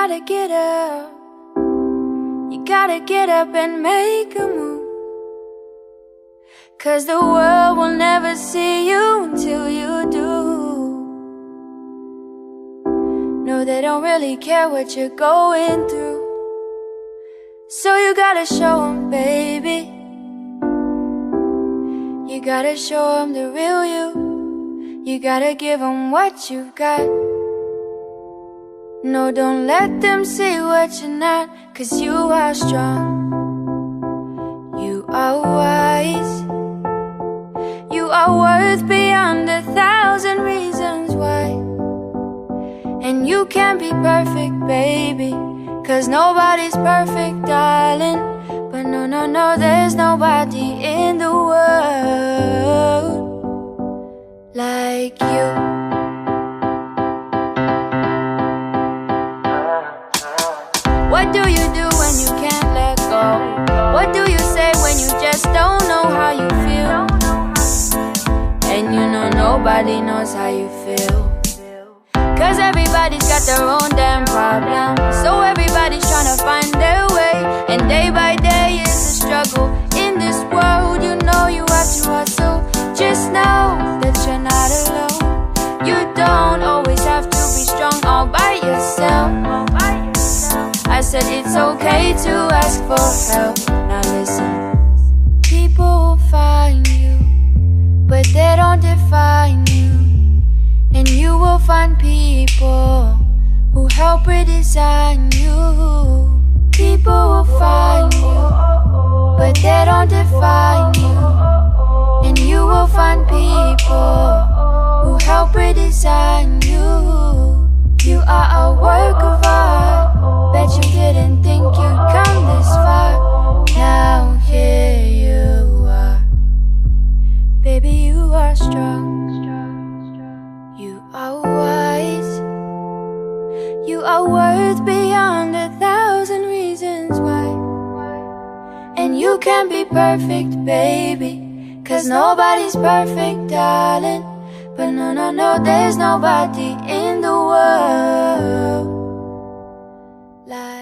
gotta get up. You gotta get up and make a move, 'cause the world will never see you until you do. No, they don't really care what you're going through, so you gotta show them, baby. You gotta show them the real you. You gotta give them what you've got. No, don't let them see what you're not, 'cause you are strong. You are wise. You are worth beyond 1,000 reasons why. And you can't be perfect, baby, 'cause nobody's perfect, darling. But no, no, no, there's nobody in the world like you. What do you do when you can't let go? What do you say when you just don't know how you feel? And you know nobody knows how you feel, 'cause everybody's got their own damn problem. So everybody's trying to find their way, and day by day is a struggle. In this world, you know you have to hustle. Just know that you're not alone. You don't always have to be strong all by yourself. I said it's okay to ask for help. Now listen, people will find you, but they don't define you. And you will find people who help redesign you. People will find you, but they don't define you. And you will find people who help redesign you. You are a work of art. Bet you didn't think you'd come this far. Now here you are. Baby, you are strong. You are wise. You are worth beyond 1,000 reasons why. And you can't be perfect, baby, 'cause nobody's perfect, darling. But no, no, no, there's nobody in the world like